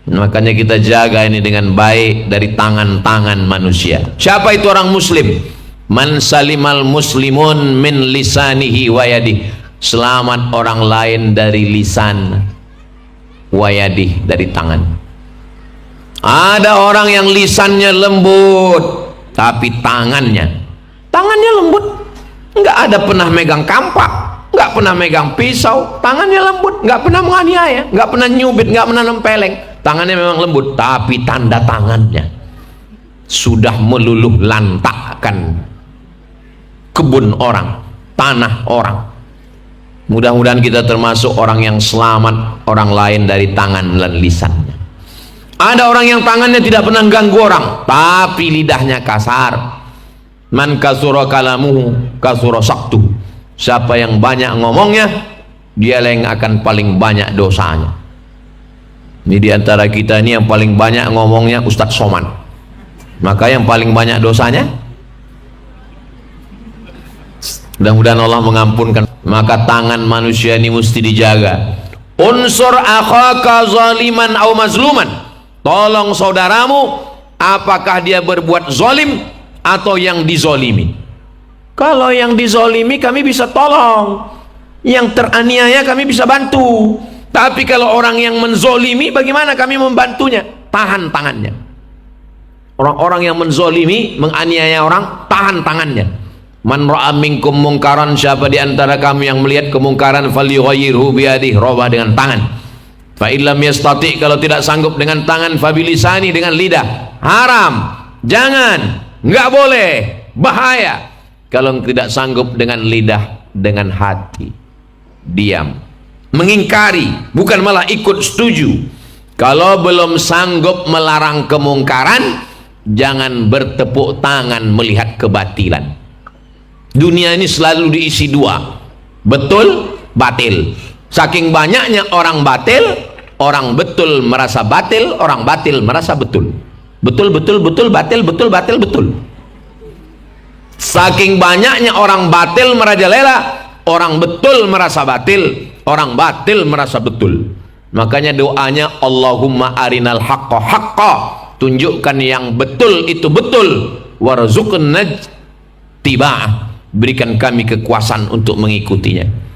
Makanya kita jaga ini dengan baik dari tangan-tangan manusia. Siapa itu orang muslim? Man salimal muslimun min lisanihi wa yadihi. Selamat orang lain dari lisan, wa yadihi, dari tangan. Ada orang yang lisannya lembut tapi tangannya lembut, nggak ada pernah megang kampak, nggak pernah megang pisau, tangannya lembut, nggak pernah menganiaya, nggak pernah nyubit, nggak pernah nempeleng. Tangannya memang lembut, tapi tanda tangannya sudah meluluh lantakkan kebun orang, tanah orang. Mudah-mudahan kita termasuk orang yang selamat orang lain dari tangan dan lisannya. Ada orang yang tangannya tidak pernah ganggu orang, tapi lidahnya kasar. Man kasura kalamuhu kasura saktu. Siapa yang banyak ngomongnya, dia yang akan paling banyak dosanya. Ini diantara kita ini yang paling banyak ngomongnya Ustadz Somad. Maka yang paling banyak dosanya, mudah-mudahan Allah mengampunkan. Maka tangan manusia ini mesti dijaga. Unsur akhaka zaliman au mazluman. Tolong saudaramu, apakah dia berbuat zalim atau yang dizolimi. Kalau yang dizolimi kami bisa tolong, yang teraniaya kami bisa bantu. Tapi kalau orang yang menzolimi, bagaimana kami membantunya? Tahan tangannya. Orang-orang yang menzolimi, menganiaya orang, tahan tangannya. Man ra'a minkum mungkaran, siapa di antara kamu yang melihat kemungkaran, falyughayyirhu biyadihi, robah dengan tangan. Fa illam yastati, kalau tidak sanggup dengan tangan, fabilisani, dengan lidah. Haram, jangan, nggak boleh, bahaya. Kalau tidak sanggup dengan lidah, dengan hati, diam, mengingkari, bukan malah ikut setuju. Kalau belum sanggup melarang kemungkaran, jangan bertepuk tangan melihat kebatilan. Dunia ini selalu diisi dua, betul, batil. Saking banyaknya orang batil, orang betul merasa batil, orang batil merasa betul. Betul, betul, betul, batil, betul, batil, betul. Saking banyaknya orang batil merajalela, orang betul merasa batil, orang batil merasa betul. Makanya doanya Allahumma arinal haqqa haqqa, tunjukkan yang betul itu betul, warzuqna tiba'ah, berikan kami kekuasaan untuk mengikutinya.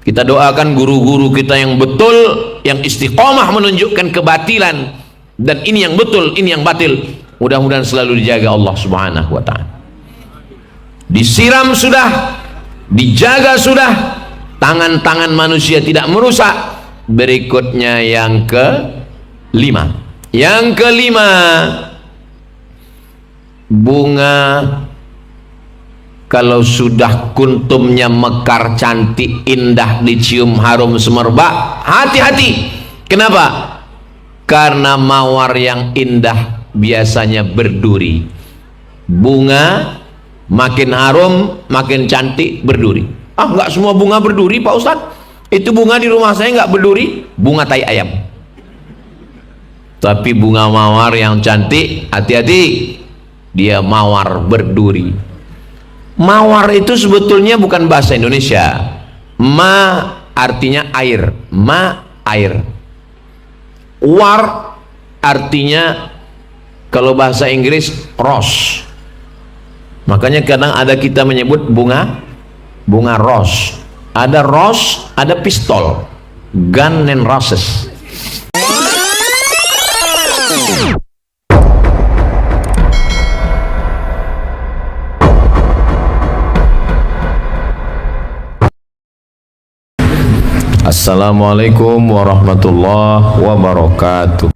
Kita doakan guru-guru kita yang betul, yang istiqomah menunjukkan kebatilan, dan ini yang betul, ini yang batil, mudah-mudahan selalu dijaga Allah subhanahu wa ta'ala. Disiram sudah, dijaga sudah, tangan-tangan manusia tidak merusak. Berikutnya yang kelima, bunga kalau sudah kuntumnya mekar, cantik, indah, dicium harum semerbak, hati-hati. Kenapa? Karena mawar yang indah biasanya berduri. Bunga makin harum, makin cantik, berduri. Enggak semua bunga berduri Pak Ustadz. Itu bunga di rumah saya enggak berduri, bunga tai ayam. Tapi bunga mawar yang cantik, hati-hati, dia mawar berduri. Mawar itu sebetulnya bukan bahasa Indonesia. Ma artinya air, ma air. War artinya kalau bahasa Inggris rose. Makanya kadang ada kita menyebut bunga rose. Ada rose, ada pistol, gun and roses. Assalamualaikum warahmatullahi wabarakatuh.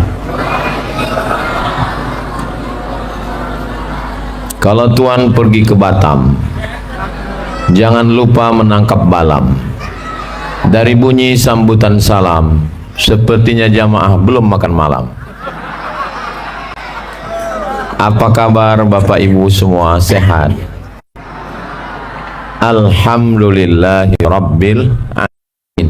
Kalau Tuan pergi ke Batam, jangan lupa menangkap balam. Dari bunyi sambutan salam, sepertinya jamaah belum makan malam. Apa kabar Bapak Ibu semua, sehat? Alhamdulillahi Rabbil Alamin.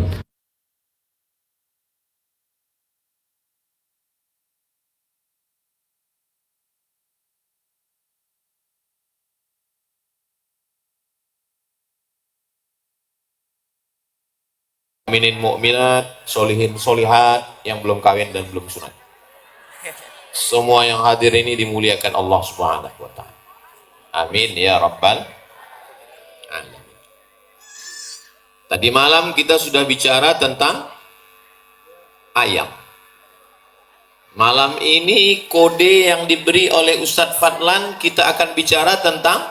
Mukminin mukminat, solihin solihat yang belum kawin dan belum sunat. semua yang hadir ini dimuliakan Allah Subhanahu wa taala. Amin ya rabbal alamin. Tadi malam kita sudah bicara tentang ayam. Malam ini kode yang diberi oleh Ustadz Fadlan, kita akan bicara tentang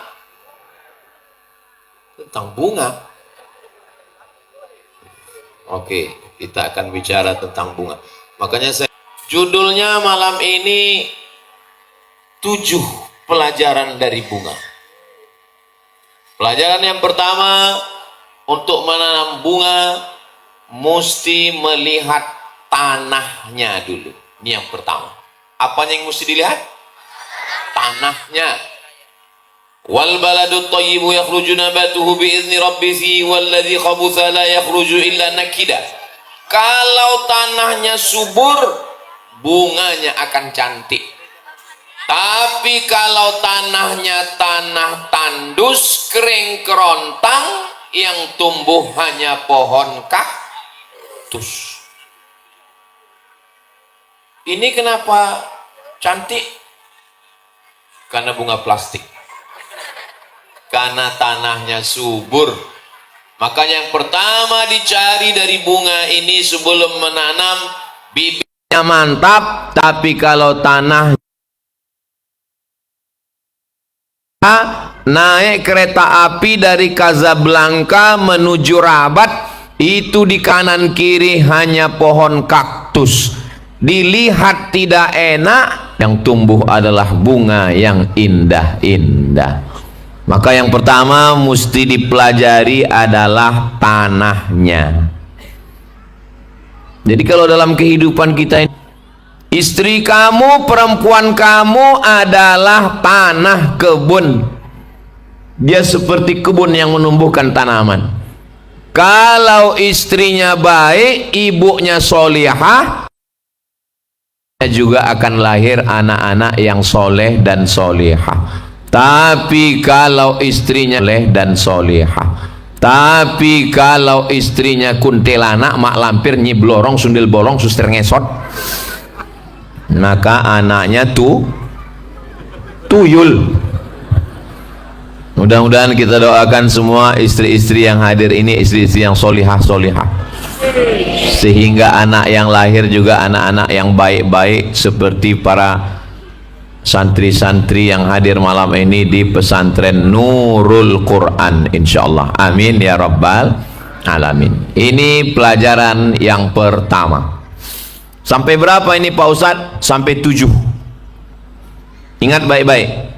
bunga. Oke, kita akan bicara tentang bunga. Makanya judulnya malam ini 7 pelajaran dari bunga. Pelajaran yang pertama, untuk menanam bunga mesti melihat tanahnya dulu. Ini yang pertama. Apanya yang mesti dilihat? Tanahnya. Wal baladu thayyibu yakhruju nabatuhu biizni rabbih walladzi khabutha la yakhruju illa nakida. Kalau tanahnya subur, bunganya akan cantik. Tapi kalau tanahnya tanah tandus, kering kerontang, yang tumbuh hanya pohon kaktus. Ini kenapa cantik? Karena bunga plastik. Karena tanahnya subur. Makanya yang pertama dicari dari bunga ini sebelum menanam, bibitnya mantap. Tapi kalau tanah naik kereta api dari Casablanca menuju Rabat, itu di kanan kiri hanya pohon kaktus. Dilihat tidak enak, yang tumbuh adalah bunga yang indah-indah. Maka yang pertama mesti dipelajari adalah tanahnya. Jadi kalau dalam kehidupan kita ini, istri kamu, perempuan kamu adalah tanah kebun. Dia seperti kebun yang menumbuhkan tanaman. Kalau istrinya baik, ibunya solihah, juga akan lahir anak-anak yang soleh dan solihah. Tapi kalau istrinya soleh dan solihah, tapi kalau istrinya kuntilanak, mak lampir, nyi blorong, sundil bolong, suster ngesot, maka anaknya tuyul. Mudah-mudahan kita doakan semua istri-istri yang hadir ini istri-istri yang solihah-solihah, sehingga anak yang lahir juga anak-anak yang baik-baik seperti para santri-santri yang hadir malam ini di pesantren Nurul Quran, insyaallah. Amin ya rabbal alamin. Ini pelajaran yang pertama. Sampai berapa ini Pak Ustadz? Sampai 7. Ingat baik-baik.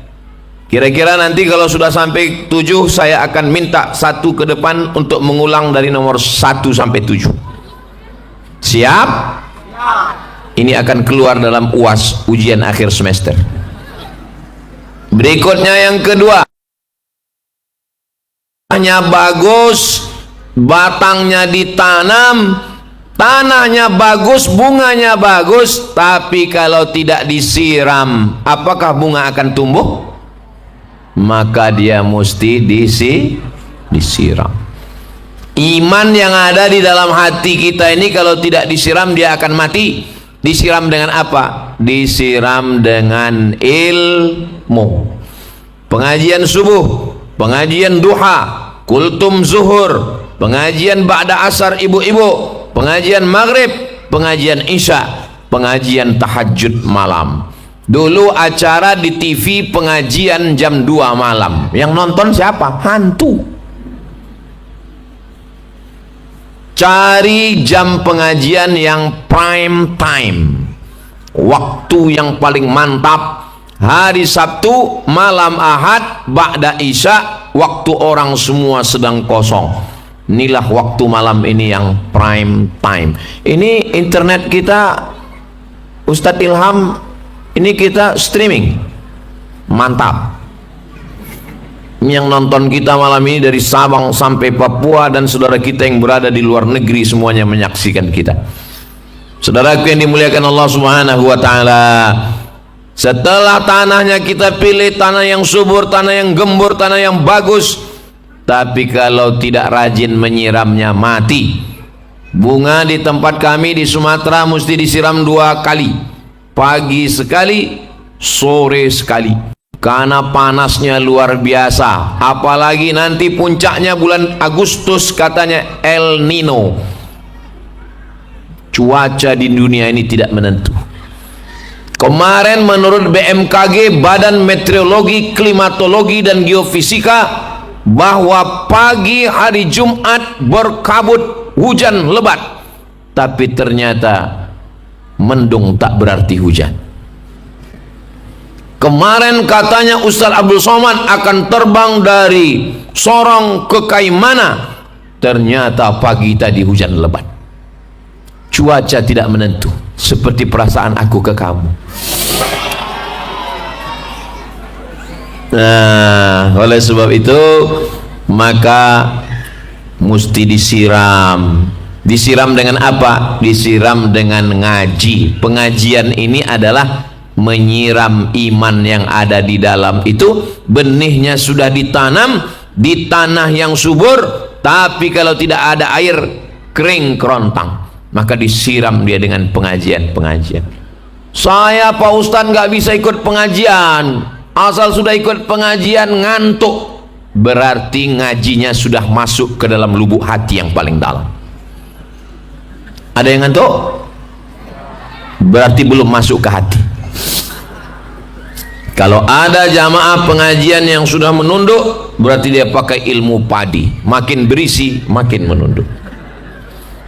Kira-kira nanti kalau sudah sampai 7, saya akan minta satu ke depan untuk mengulang dari nomor 1 sampai 7. Siap? Ini akan keluar dalam UAS, ujian akhir semester. Berikutnya yang kedua, tanahnya bagus, batangnya ditanam, tanahnya bagus, bunganya bagus, tapi kalau tidak disiram, apakah bunga akan tumbuh? Maka dia mesti disiram. Iman yang ada di dalam hati kita ini kalau tidak disiram, dia akan mati. Disiram dengan apa? Disiram dengan ilmu. Pengajian subuh, pengajian duha, kultum zuhur, pengajian ba'da asar ibu-ibu, pengajian maghrib, pengajian isya, pengajian tahajud malam. Dulu acara di TV pengajian jam 2 malam. Yang nonton siapa? Hantu. Cari jam pengajian yang prime time, waktu yang paling mantap. Hari Sabtu, malam Ahad, ba'da isya, waktu orang semua sedang kosong. Inilah waktu malam ini yang prime time. Ini internet kita, Ustadz Ilham, ini kita streaming, mantap. Yang nonton kita malam ini dari Sabang sampai Papua, dan saudara kita yang berada di luar negeri semuanya menyaksikan kita. Saudaraku yang dimuliakan Allah Subhanahu wa taala, setelah tanahnya kita pilih tanah yang subur, tanah yang gembur, tanah yang bagus, tapi kalau tidak rajin menyiramnya mati. Bunga di tempat kami di Sumatera mesti disiram 2 kali. pagi sekali, sore sekali, karena panasnya luar biasa. Apalagi nanti puncaknya bulan Agustus, katanya El Nino. Cuaca di dunia ini tidak menentu. Kemarin menurut BMKG, Badan Meteorologi, Klimatologi dan Geofisika, bahwa pagi hari Jumat berkabut hujan lebat, tapi ternyata mendung tak berarti hujan. Kemarin katanya Ustaz Abdul Somad akan terbang dari Sorong ke Kaimana, ternyata pagi tadi hujan lebat. Cuaca tidak menentu, seperti perasaan aku ke kamu. Nah, oleh sebab itu maka mesti disiram. Disiram dengan apa? Disiram dengan ngaji. Pengajian ini adalah menyiram iman yang ada di dalam itu. Benihnya sudah ditanam di tanah yang subur, tapi kalau tidak ada air, kering kerontang. Maka disiram dia dengan pengajian-pengajian. Saya Pak Ustadz nggak bisa ikut pengajian, asal sudah ikut pengajian ngantuk. Berarti ngajinya sudah masuk ke dalam lubuk hati yang paling dalam. Ada yang ngantuk? Berarti belum masuk ke hati. Kalau ada jamaah pengajian yang sudah menunduk, berarti dia pakai ilmu padi. Makin berisi, makin menunduk.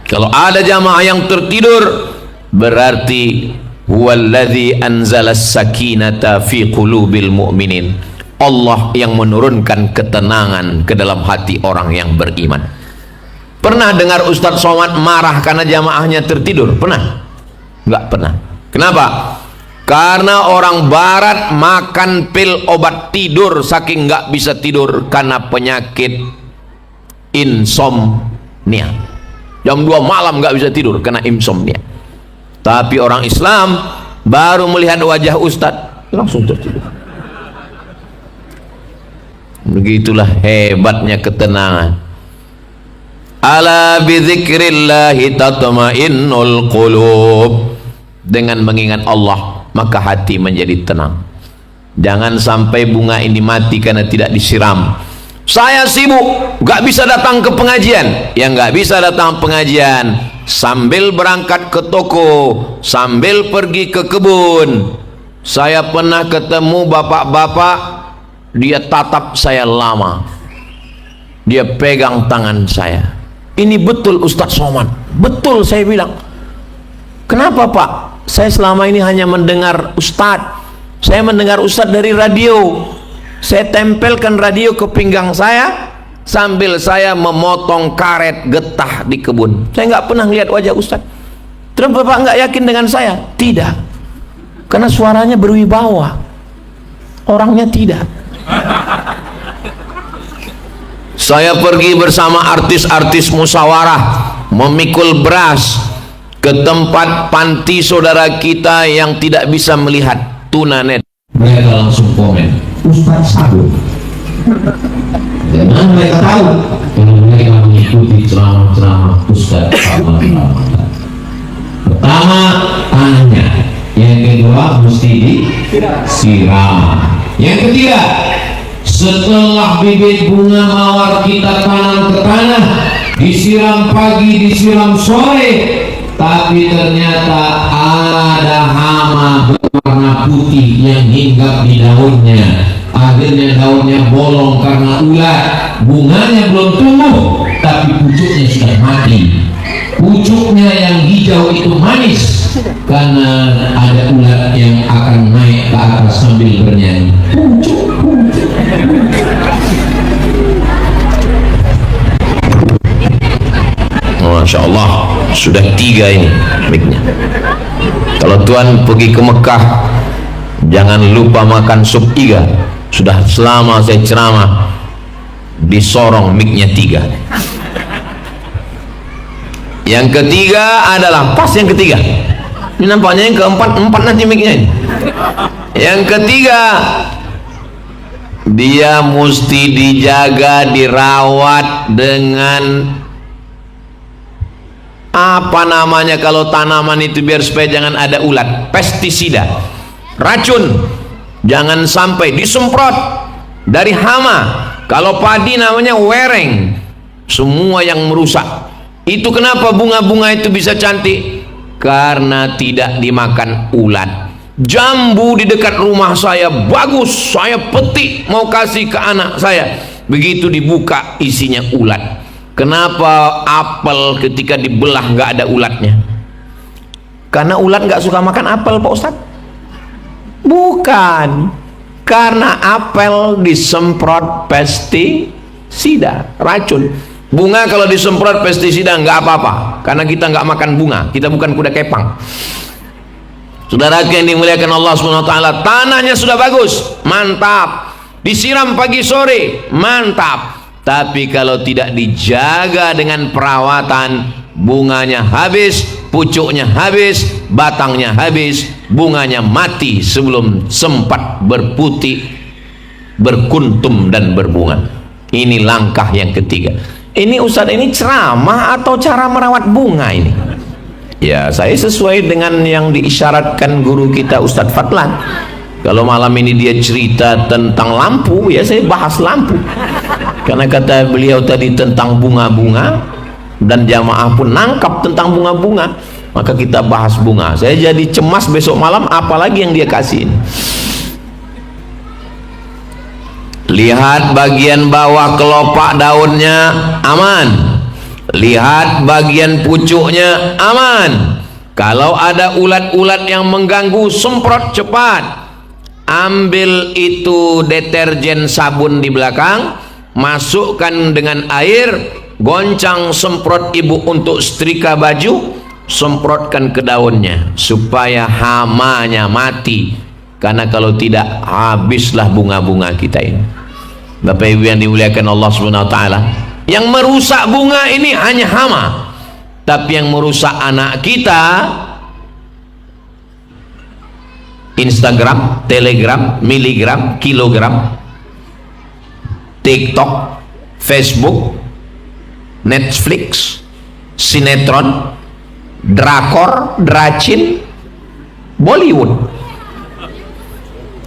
Kalau ada jamaah yang tertidur, berarti huwallazi anzalas sakinata fi qulubil mu'minin. Allah yang menurunkan ketenangan ke dalam hati orang yang beriman. Pernah dengar Ustadz Somad marah karena jamaahnya tertidur? Pernah? Enggak pernah. Kenapa? Karena orang barat makan pil obat tidur saking nggak bisa tidur karena penyakit insomnia. Jam 2 malam nggak bisa tidur karena insomnia. Tapi orang Islam baru melihat wajah Ustadz langsung tertidur. Begitulah hebatnya ketenangan. Ala bidzikrillahi tatma'innul qulub. Dengan mengingat Allah maka hati menjadi tenang. Jangan sampai bunga ini mati karena tidak disiram. Saya sibuk, gak bisa datang ke pengajian. Yang gak bisa datang pengajian sambil berangkat ke toko, sambil pergi ke kebun. Saya pernah ketemu bapak-bapak, dia tatap saya lama, dia pegang tangan saya. Ini betul Ustadz Somad? Betul, saya bilang. Kenapa Pak? Saya selama ini hanya mendengar Ustadz. Saya mendengar Ustadz dari radio. Saya tempelkan radio ke pinggang saya sambil saya memotong karet getah di kebun. Saya nggak pernah lihat wajah Ustadz. Terus Bapak nggak yakin dengan saya? Tidak, karena suaranya berwibawa, orangnya tidak. Saya pergi bersama artis-artis musyawarah memikul beras ke tempat panti saudara kita yang tidak bisa melihat tunanet. Mereka langsung komen, Ustadz sabun. Dan mereka tahu kalau mereka mengikuti ceramah-ceramah Ustadz Ahmad. Pertama tanya, yang kedua mesti disiram, yang ketiga setelah bibit bunga mawar kita tanam ke tanah, disiram pagi, disiram sore, tapi ternyata ada hama berwarna putih yang hinggap di daunnya. Akhirnya daunnya bolong karena ulat. Bunganya belum tumbuh, tapi pucuknya sudah mati. Pucuknya yang hijau itu manis karena ada ulat yang akan naik ke atas sambil bernyanyi. Pucuk, pucuk. Masya Allah, sudah 3 ini mic-nya. Kalau Tuhan pergi ke Mekah, jangan lupa makan sup iga. Sudah selama saya ceramah di Sorong mic-nya 3. Yang ketiga adalah pas yang ketiga. Ini nampaknya yang keempat, 4 nanti mic-nya ini. Yang ketiga, dia mesti dijaga, dirawat dengan apa namanya kalau tanaman itu biar supaya jangan ada ulat? Pestisida, racun. Jangan sampai disemprot dari hama. Kalau padi namanya wereng, semua yang merusak. Itu kenapa bunga-bunga itu bisa cantik? Karena tidak dimakan ulat. Jambu di dekat rumah saya bagus, saya petik mau kasih ke anak saya, begitu dibuka isinya ulat. Kenapa apel ketika dibelah nggak ada ulatnya? Karena ulat nggak suka makan apel, Pak Ustadz? Bukan, karena apel disemprot pestisida, racun. Bunga kalau disemprot pestisida nggak apa-apa, karena kita nggak makan bunga, kita bukan kuda kepang. Saudara yang dimuliakan Allah SWT, tanahnya sudah bagus, mantap, disiram pagi sore, mantap. Tapi kalau tidak dijaga dengan perawatan, bunganya habis, pucuknya habis, batangnya habis, bunganya mati sebelum sempat berputih, berkuntum dan berbunga. Ini langkah yang ketiga. Ini Ustadz, ini ceramah atau cara merawat bunga ini? Ya, saya sesuai dengan yang diisyaratkan guru kita Ustadz Fadlan. Kalau malam ini dia cerita tentang lampu, ya saya bahas lampu. Karena kata beliau tadi tentang bunga-bunga, dan jamaah pun nangkap tentang bunga-bunga, maka kita bahas bunga. Saya jadi cemas besok malam, apalagi yang dia kasih. Lihat bagian bawah kelopak daunnya aman, lihat bagian pucuknya aman. Kalau ada ulat-ulat yang mengganggu, semprot cepat. Ambil itu deterjen sabun di belakang, masukkan dengan air, goncang, semprot ibu untuk setrika baju, semprotkan ke daunnya supaya hamanya mati. Karena kalau tidak, habislah bunga-bunga kita ini. Bapak Ibu yang dimuliakan Allah SWT, yang merusak bunga ini hanya hama, tapi yang merusak anak kita Instagram, Telegram, miligram, kilogram, TikTok, Facebook, Netflix, sinetron, drakor, dracin, Bollywood.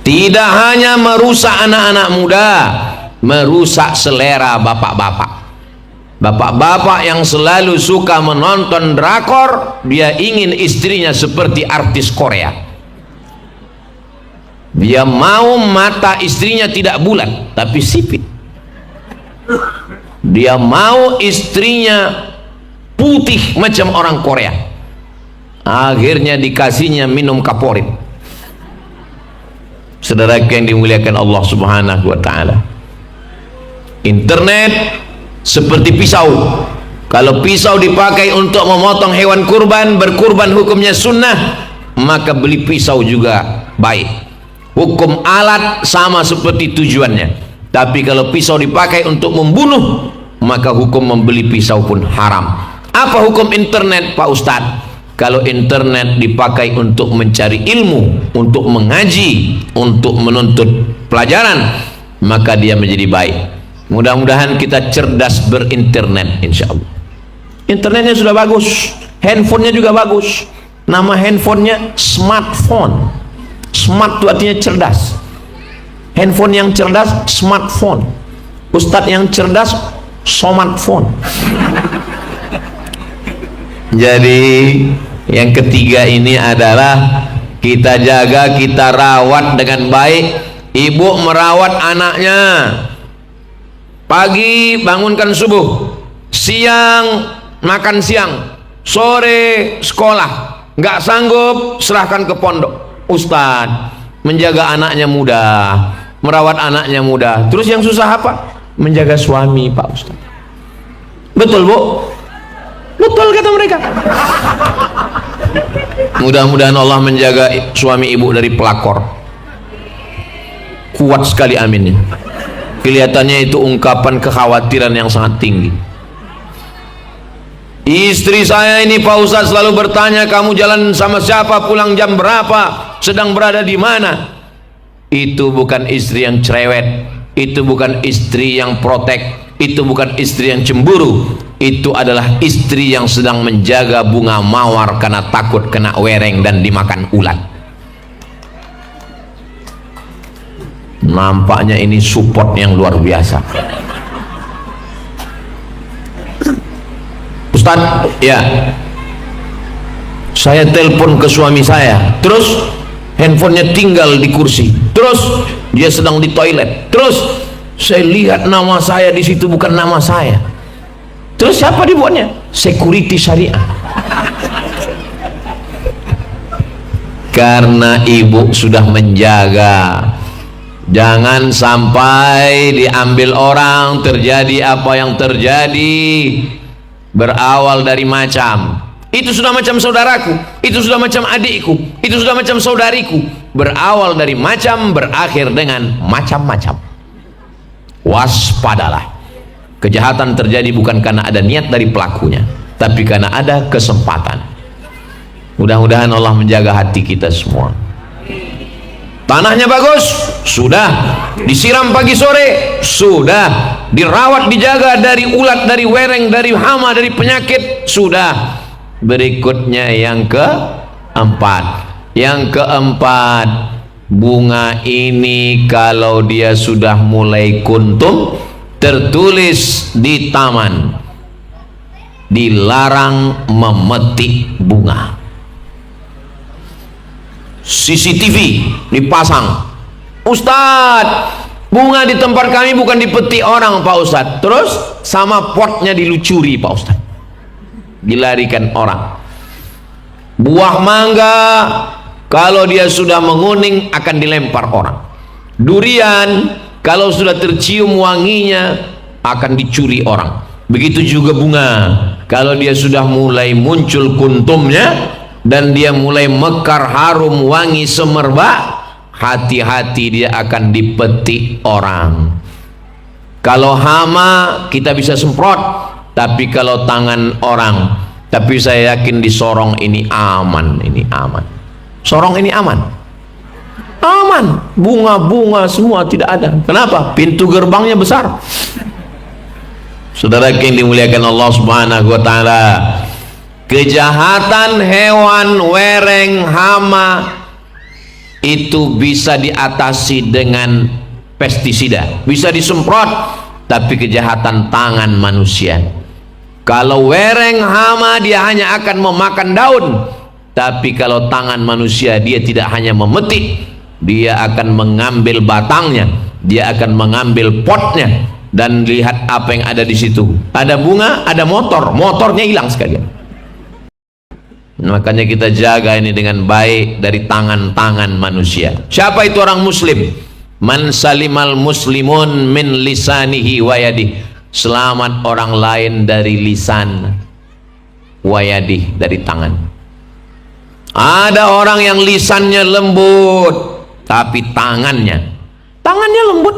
Tidak hanya merusak anak-anak muda, merusak selera bapak-bapak. Bapak-bapak yang selalu suka menonton drakor, dia ingin istrinya seperti artis Korea. Dia mau mata istrinya tidak bulat tapi sipit. Dia mau istrinya putih macam orang Korea. Akhirnya dikasihnya minum kaporit. Saudara yang dimuliakan Allah Subhanahu wa taala, internet seperti pisau. Kalau pisau dipakai untuk memotong hewan kurban, berkurban hukumnya sunnah, maka beli pisau juga baik. Hukum alat sama seperti tujuannya. Tapi kalau pisau dipakai untuk membunuh, maka hukum membeli pisau pun haram. Apa hukum internet, Pak Ustadz? Kalau internet dipakai untuk mencari ilmu, untuk mengaji, untuk menuntut pelajaran, maka dia menjadi baik. Mudah-mudahan kita cerdas berinternet, insya Allah. Internetnya sudah bagus, handphonenya juga bagus. Nama handphonenya smartphone. Smart itu artinya cerdas. Handphone yang cerdas, smartphone. Ustadz yang cerdas, somatphone. Jadi yang ketiga ini adalah kita jaga, kita rawat dengan baik. Ibu merawat anaknya, pagi bangunkan subuh, siang makan siang, sore sekolah. Nggak sanggup, serahkan ke pondok. Ustadz, menjaga anaknya mudah, merawat anaknya mudah. Terus yang susah apa? Menjaga suami, Pak Ustadz. Betul, Bu? Betul kata mereka. Mudah-mudahan Allah menjaga suami ibu dari pelakor. Kuat sekali aminnya. Kelihatannya itu ungkapan kekhawatiran yang sangat tinggi. Istri saya ini, Pak Ustadz, selalu bertanya, kamu jalan sama siapa, pulang jam berapa, sedang berada di mana? Itu bukan istri yang cerewet, itu bukan istri yang protek, itu bukan istri yang cemburu. itu adalah istri yang sedang menjaga bunga mawar karena takut kena wereng dan dimakan ulat. Nampaknya ini support yang luar biasa. Ustaz, ya, saya telepon ke suami saya, terus handphonenya tinggal di kursi, terus dia sedang di toilet, terus saya lihat nama saya di situ bukan nama saya, terus siapa dibuatnya? Security syariah. Karena ibu sudah menjaga, jangan sampai diambil orang, terjadi apa yang terjadi. Berawal dari macam, itu sudah macam saudaraku, itu sudah macam adikku, itu sudah macam saudariku. Berawal dari macam, berakhir dengan macam-macam. Waspadalah, kejahatan terjadi bukan karena ada niat dari pelakunya, tapi karena ada kesempatan. Mudah-mudahan Allah menjaga hati kita semua. Tanahnya bagus, sudah disiram pagi sore, sudah dirawat dijaga dari ulat, dari wereng, dari hama, dari penyakit, sudah. Berikutnya yang keempat, bunga ini kalau dia sudah mulai kuntum, tertulis di taman, dilarang memetik bunga. CCTV dipasang. Ustadz, bunga di tempat kami bukan dipetik orang Pak Ustadz, terus sama potnya dilucuri Pak Ustadz, dilarikan orang. Buah mangga kalau dia sudah menguning akan dilempar orang. Durian kalau sudah tercium wanginya akan dicuri orang. Begitu juga bunga, kalau dia sudah mulai muncul kuntumnya dan dia mulai mekar, harum, wangi, semerbak, hati-hati dia akan dipetik orang. Kalau hama kita bisa semprot, tapi kalau tangan orang, tapi saya yakin di Sorong ini aman, ini aman. Sorong ini aman, aman, bunga-bunga semua tidak ada. Kenapa? Pintu gerbangnya besar. Saudara yang dimuliakan Allah Subhanahu wa taala, kejahatan hewan, wereng, hama itu bisa diatasi dengan pestisida, bisa disemprot. Tapi kejahatan tangan manusia, kalau wereng, hama dia hanya akan memakan daun, tapi kalau tangan manusia dia tidak hanya memetik, dia akan mengambil batangnya, dia akan mengambil potnya, dan lihat apa yang ada di situ. Ada bunga, ada motor, motornya hilang sekalian. Makanya kita jaga ini dengan baik dari tangan-tangan manusia. Siapa itu orang muslim? Man salimal muslimun min lisanihi wa yadih. Selamat orang lain dari lisan, wa yadih, dari tangan. Ada orang yang lisannya lembut, tapi tangannya lembut.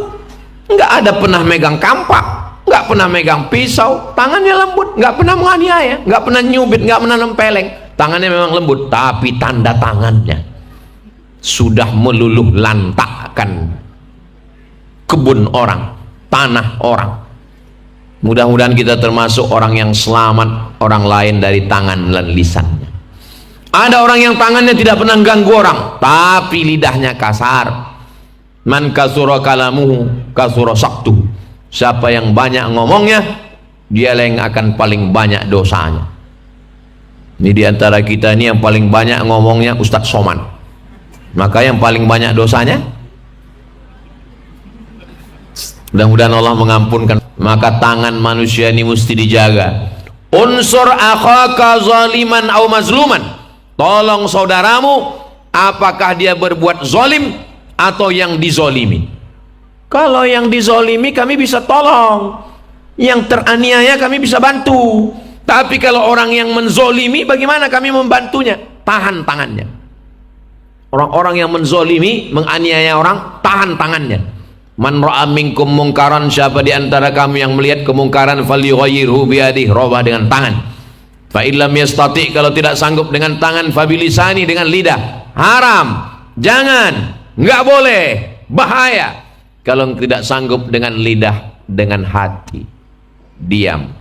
Enggak ada pernah megang kampak, enggak pernah megang pisau, tangannya lembut, enggak pernah menganiaya, enggak pernah nyubit, enggak pernah nempeleng. Tangannya memang lembut, tapi tanda tangannya sudah meluluh lantakkan kebun orang, tanah orang. Mudah-mudahan kita termasuk orang yang selamat orang lain dari tangan dan lisannya. Ada orang yang tangannya tidak pernah ganggu orang, tapi lidahnya kasar. Man kasura kalamuhu kasura saktu. Siapa yang banyak ngomongnya, dia yang akan paling banyak dosanya. Ini diantara kita ini yang paling banyak ngomongnya Ustadz Somad. Maka yang paling banyak dosanya, mudah-mudahan Allah mengampunkan. Maka tangan manusia ini mesti dijaga. Unsur akhaka zaliman au mazluman. Tolong saudaramu, apakah dia berbuat zalim atau yang dizolimi. Kalau yang dizolimi kami bisa tolong, yang teraniaya kami bisa bantu. Tapi kalau orang yang menzolimi, bagaimana kami membantunya? Tahan tangannya. Orang-orang yang menzolimi, menganiaya orang, tahan tangannya. Man ra'a minkum mungkaran, siapa di antara kamu yang melihat kemungkaran, falyughayyirhu biyadihi, robah dengan tangan. Fa illam yastati, kalau tidak sanggup dengan tangan, fabilisani, dengan lidah. Haram, jangan, nggak boleh, bahaya. Kalau tidak sanggup dengan lidah, dengan hati, diam.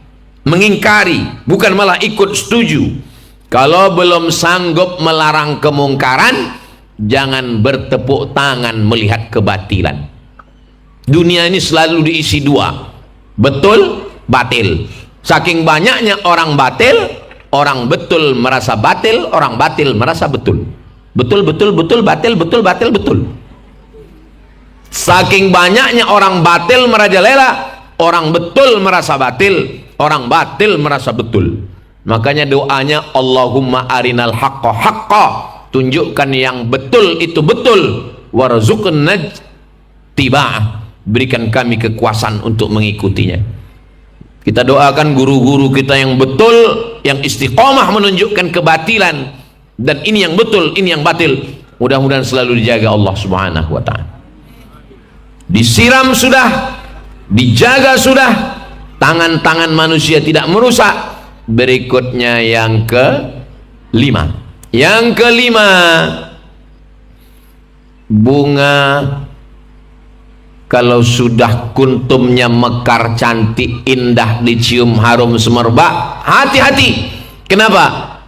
mengingkari, bukan malah ikut setuju. Kalau belum sanggup melarang kemungkaran, jangan bertepuk tangan melihat kebatilan. Dunia ini selalu diisi dua, betul, batil. Saking banyaknya orang batil, orang betul merasa batil, orang batil merasa betul. Betul, betul, betul, batil, betul, batil, betul. Saking banyaknya orang batil merajalela, orang betul merasa batil, orang batil merasa betul. Makanya doanya, Allahumma arinal haqqa haqqa, tunjukkan yang betul itu betul, warzuqna tiba'ah, berikan kami kekuasaan untuk mengikutinya. Kita doakan guru-guru kita yang betul, yang istiqomah menunjukkan kebatilan, dan ini yang betul, ini yang batil, mudah-mudahan selalu dijaga Allah subhanahu wa ta'ala. Disiram sudah, dijaga sudah, tangan-tangan manusia tidak merusak. Berikutnya yang kelima, bunga kalau sudah kuntumnya mekar, cantik, indah, dicium harum semerbak, hati-hati. Kenapa?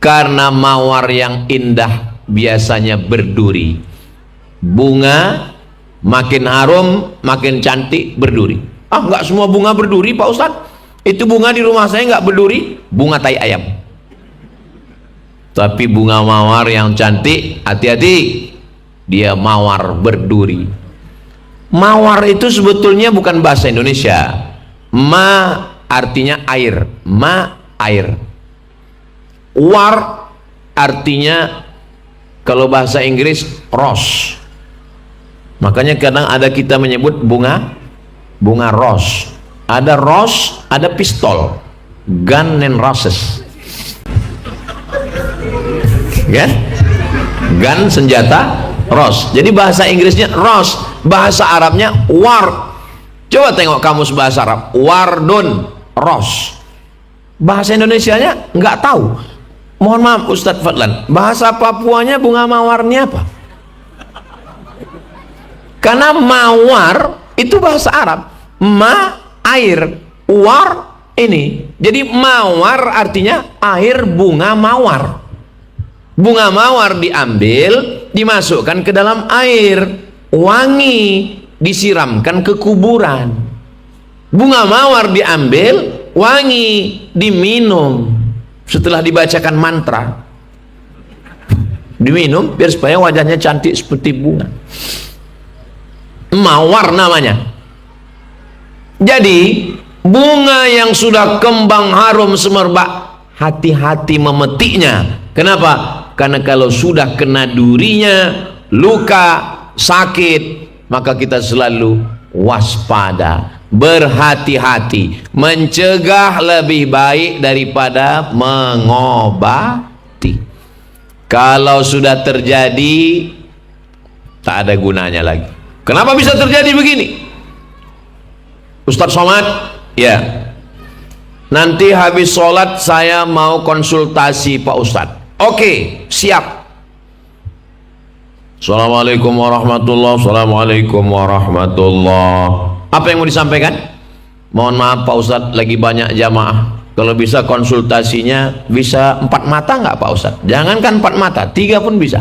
Karena mawar yang indah biasanya berduri. Bunga makin harum, makin cantik, berduri. Enggak semua bunga berduri Pak Ustadz. Itu bunga di rumah saya nggak berduri, bunga tai ayam. Tapi bunga mawar yang cantik, hati-hati, dia mawar berduri. Mawar itu sebetulnya bukan bahasa Indonesia. Ma artinya air, ma air. War artinya kalau bahasa Inggris rose. Makanya kadang ada kita menyebut bunga rose. Ada rose, ada pistol, gun and roses, kan? Gun senjata, rose. Jadi bahasa Inggrisnya rose, bahasa Arabnya war. Coba tengok kamus bahasa Arab, wardun, rose. Bahasa Indonesianya nggak tahu. Mohon maaf Ustadz Fadlan, bahasa Papuanya bunga mawarnya apa? Karena mawar itu bahasa Arab, air, war ini. Jadi mawar artinya air bunga mawar. Bunga mawar diambil, dimasukkan ke dalam air, wangi, disiramkan ke kuburan. Bunga mawar diambil, wangi, diminum setelah dibacakan mantra. Diminum biar supaya wajahnya cantik seperti bunga. Mawar namanya. Jadi bunga yang sudah kembang harum semerbak, hati-hati memetiknya. Kenapa? Karena kalau sudah kena durinya, luka, sakit, maka kita selalu waspada, berhati-hati. Mencegah lebih baik daripada mengobati. Kalau sudah terjadi, tak ada gunanya lagi. Kenapa bisa terjadi begini? Ustadz Somad, ya, nanti habis sholat saya mau konsultasi Pak Ustadz. Oke, siap. Assalamualaikum warahmatullahi wabarakatuh. Assalamualaikum warahmatullahi. Apa yang mau disampaikan? Mohon maaf Pak Ustadz, lagi banyak jamaah. Kalau bisa konsultasinya bisa 4 mata nggak Pak Ustadz? Jangankan 4 mata, 3 pun bisa.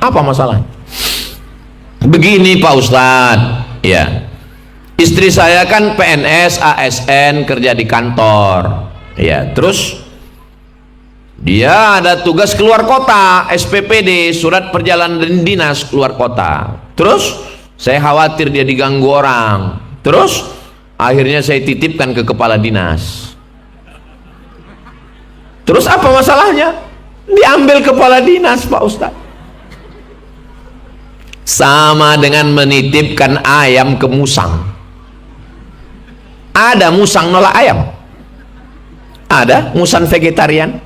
Apa masalah? Begini Pak Ustadz, ya. Istri saya kan PNS, ASN, kerja di kantor. Ya, terus dia ada tugas keluar kota, SPPD, surat perjalanan dinas keluar kota. Terus saya khawatir dia diganggu orang. Terus akhirnya saya titipkan ke kepala dinas. Terus apa masalahnya? Diambil kepala dinas Pak Ustadz. Sama dengan menitipkan ayam ke musang. Ada musang nolak ayam? Ada musang vegetarian?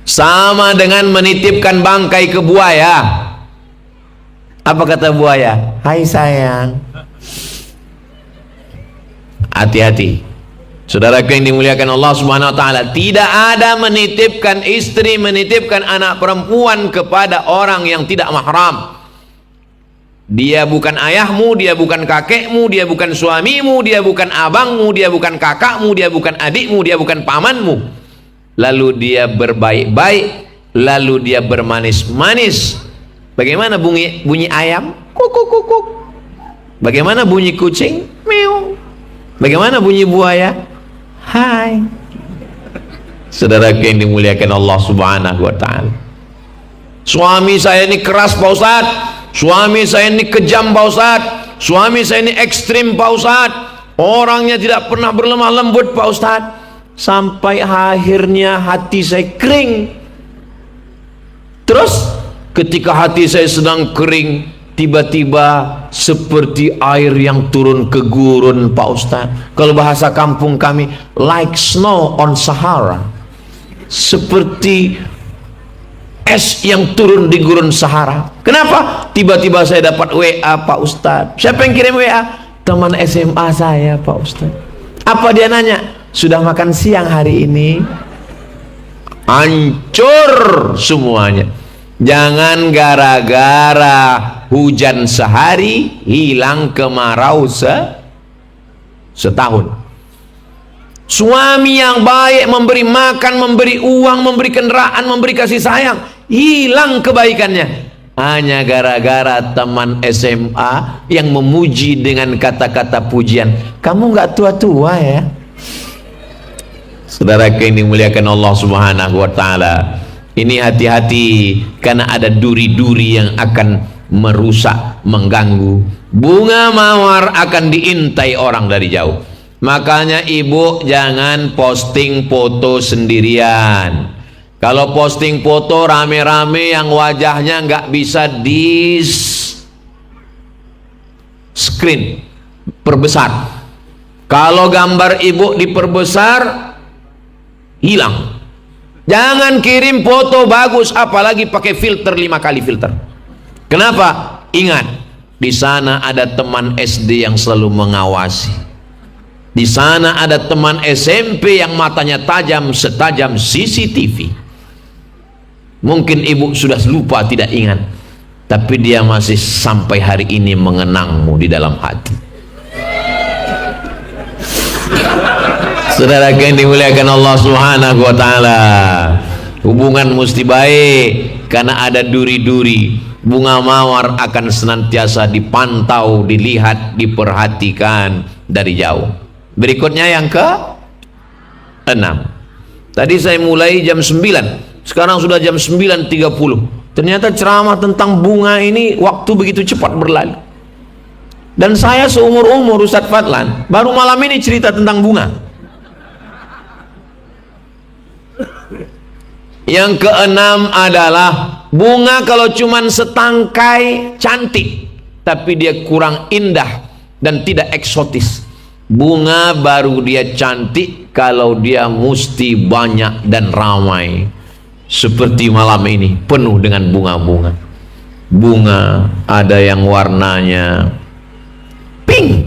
Sama dengan menitipkan bangkai ke buaya. Apa kata buaya? Hai sayang. Hati-hati. Saudaraku yang dimuliakan Allah Subhanahu wa taala, tidak ada menitipkan istri, menitipkan anak perempuan kepada orang yang tidak mahram. Dia bukan ayahmu, dia bukan kakekmu, dia bukan suamimu, dia bukan abangmu, dia bukan kakakmu, dia bukan adikmu, dia bukan pamanmu. Lalu dia berbaik-baik, lalu dia bermanis-manis. Bagaimana bunyi ayam? Kuk, kuk, kuk. Bagaimana bunyi kucing? Meow. Bagaimana bunyi buaya? Hai. Saudara yang dimuliakan Allah Subhanahu wa taala. Suami saya ini keras Pak Ustaz. Suami saya ini kejam Pak Ustaz. Suami saya ini ekstrim Pak Ustaz. Orangnya tidak pernah berlemah lembut Pak Ustaz. Sampai akhirnya hati saya kering. Terus ketika hati saya sedang kering, tiba-tiba seperti air yang turun ke gurun Pak Ustaz. Kalau bahasa kampung kami, like snow on Sahara. Seperti es yang turun di gurun Sahara. Kenapa? Tiba-tiba saya dapat WA Pak Ustaz. Siapa yang kirim WA? Teman SMA saya Pak Ustaz. Apa dia nanya? Sudah makan siang hari ini? Hancur semuanya. Jangan gara-gara hujan sehari hilang kemarau setahun. Suami yang baik, memberi makan, memberi uang, memberi kendaraan, memberi kasih sayang, hilang kebaikannya hanya gara-gara teman SMA yang memuji dengan kata-kata pujian. Kamu nggak tua-tua ya. Saudara yang dimuliakan Allah Subhanahu wa taala, ini hati-hati karena ada duri-duri yang akan merusak, mengganggu. Bunga mawar akan diintai orang dari jauh. Makanya ibu jangan posting foto sendirian. Kalau posting foto rame-rame yang wajahnya nggak bisa di screen, perbesar. Kalau gambar ibu diperbesar, hilang. Jangan kirim foto bagus, apalagi pakai filter 5 kali filter. Kenapa? Ingat, di sana ada teman SD yang selalu mengawasi. Di sana ada teman SMP yang matanya tajam setajam CCTV. Mungkin ibu sudah lupa, tidak ingat, tapi dia masih sampai hari ini mengenangmu di dalam hati. Saudara yang dimuliakan Allah Subhanahu wa taala, hubungan mesti baik karena ada duri-duri. Bunga mawar akan senantiasa dipantau, dilihat, diperhatikan dari jauh. Berikutnya yang ke-6. Tadi saya mulai jam 9, sekarang sudah jam 9.30. Ternyata ceramah tentang bunga ini waktu begitu cepat berlalu. Dan saya seumur-umur Ustadz Fadlan baru malam ini cerita tentang bunga. Yang ke-6 adalah bunga kalau cuman setangkai cantik, tapi dia kurang indah dan tidak eksotis. Bunga baru dia cantik kalau dia mesti banyak dan ramai. Seperti malam ini penuh dengan bunga-bunga. Bunga ada yang warnanya pink,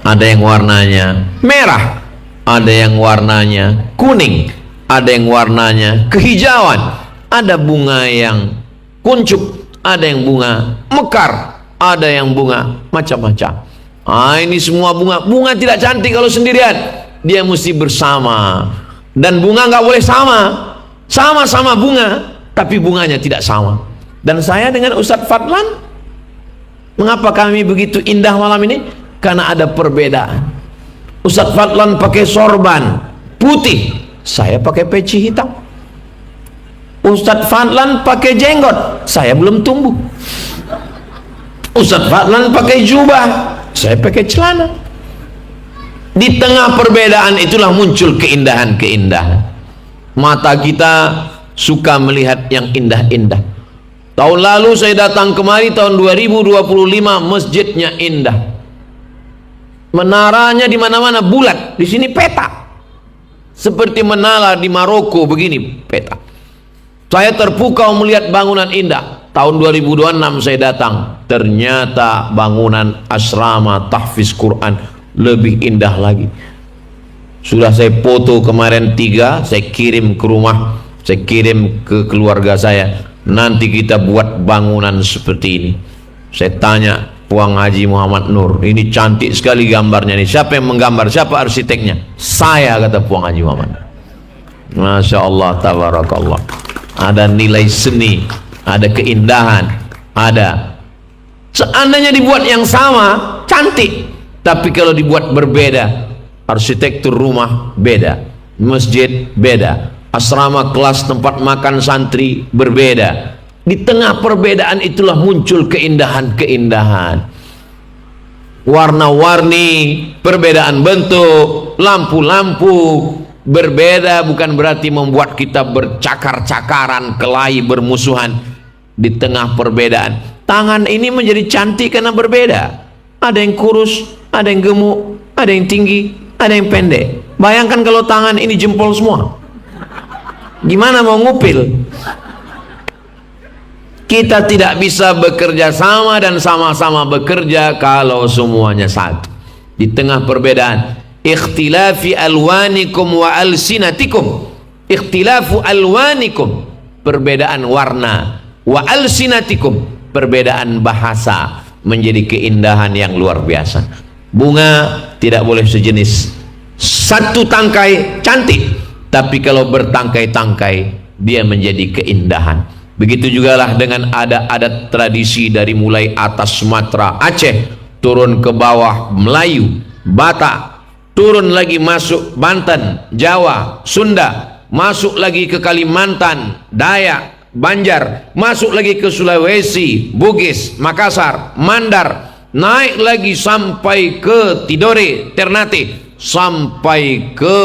ada yang warnanya merah, ada yang warnanya kuning, ada yang warnanya kehijauan, ada bunga yang kuncup, ada yang bunga mekar, ada yang bunga macam-macam. Ini semua bunga tidak cantik kalau sendirian, dia mesti bersama. Dan bunga nggak boleh sama-sama bunga, tapi bunganya tidak sama. Dan saya dengan Ustadz Fadlan, mengapa kami begitu indah malam ini? Karena ada perbedaan. Ustadz Fadlan pakai sorban putih, saya pakai peci hitam. Ustadz Fadlan pakai jenggot, saya belum tumbuh. Ustadz Fadlan pakai jubah, saya pakai celana. Di tengah perbedaan itulah muncul keindahan-keindahan. Mata kita suka melihat yang indah-indah. Tahun lalu saya datang kemari, tahun 2025, masjidnya indah. Menaranya di mana-mana bulat, di sini peta. Seperti menara di Maroko begini, peta. Saya terpukau melihat bangunan indah. Tahun 2026 saya datang, ternyata bangunan asrama tahfiz Quran lebih indah lagi. Sudah saya foto kemarin 3, saya kirim ke rumah, saya kirim ke keluarga saya. Nanti kita buat bangunan seperti ini. Saya tanya Puang Haji Muhammad Nur, ini cantik sekali gambarnya nih. Siapa yang menggambar? Siapa arsiteknya? Saya, kata Puang Haji Muhammad. Masya Allah, tabarakallah. Ada nilai seni, ada keindahan, ada. Seandainya dibuat yang sama, cantik. Tapi kalau dibuat berbeda, arsitektur rumah beda, masjid beda, asrama kelas tempat makan santri berbeda. Di tengah perbedaan itulah muncul keindahan-keindahan. Warna-warni, perbedaan bentuk, lampu-lampu berbeda bukan berarti membuat kita bercakar-cakaran, kelahi, bermusuhan. Di tengah perbedaan, tangan ini menjadi cantik karena berbeda. Ada yang kurus, ada yang gemuk, ada yang tinggi, ada yang pendek. Bayangkan kalau tangan ini jempol semua, gimana mau ngupil? Kita tidak bisa bekerja sama dan sama-sama bekerja kalau semuanya satu. Di tengah perbedaan, ikhtilafi alwanikum wa alsinatikum. Ikhtilafu alwanikum, perbedaan warna, wa alsinatikum, perbedaan bahasa, menjadi keindahan yang luar biasa. Bunga tidak boleh sejenis. Satu tangkai cantik, tapi kalau bertangkai-tangkai dia menjadi keindahan. Begitu jugalah dengan adat-adat tradisi dari mulai atas Sumatera, Aceh, turun ke bawah Melayu, Batak, turun lagi masuk Banten, Jawa, Sunda, masuk lagi ke Kalimantan, Dayak, Banjar, masuk lagi ke Sulawesi, Bugis, Makassar, Mandar, naik lagi sampai ke Tidore, Ternate, sampai ke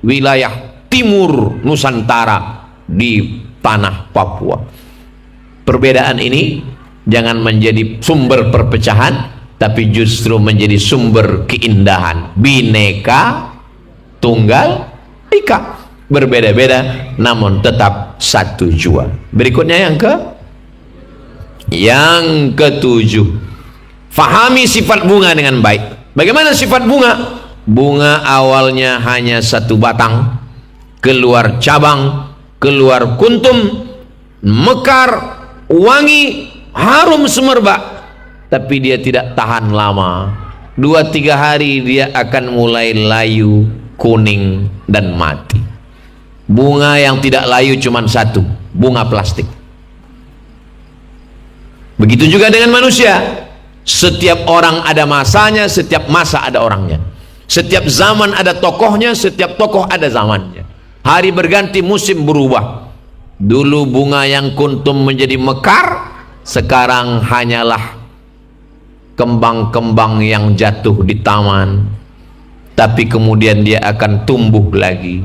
wilayah timur Nusantara di tanah Papua. Perbedaan ini jangan menjadi sumber perpecahan, tapi justru menjadi sumber keindahan. Bineka Tunggal Ika, berbeda-beda namun tetap satu jua. Berikutnya yang ketujuh, fahami sifat bunga dengan baik. Bagaimana sifat bunga? Bunga awalnya hanya satu batang, keluar cabang, keluar kuntum, mekar, wangi, harum semerbak, tapi dia tidak tahan lama. 2-3 hari dia akan mulai layu, kuning, dan mati. Bunga yang tidak layu cuma satu, bunga plastik. Begitu juga dengan manusia. Setiap orang ada masanya, setiap masa ada orangnya. Setiap zaman ada tokohnya, setiap tokoh ada zamannya. Hari berganti, musim berubah. Dulu bunga yang kuntum menjadi mekar, sekarang hanyalah kembang-kembang yang jatuh di taman, tapi kemudian dia akan tumbuh lagi.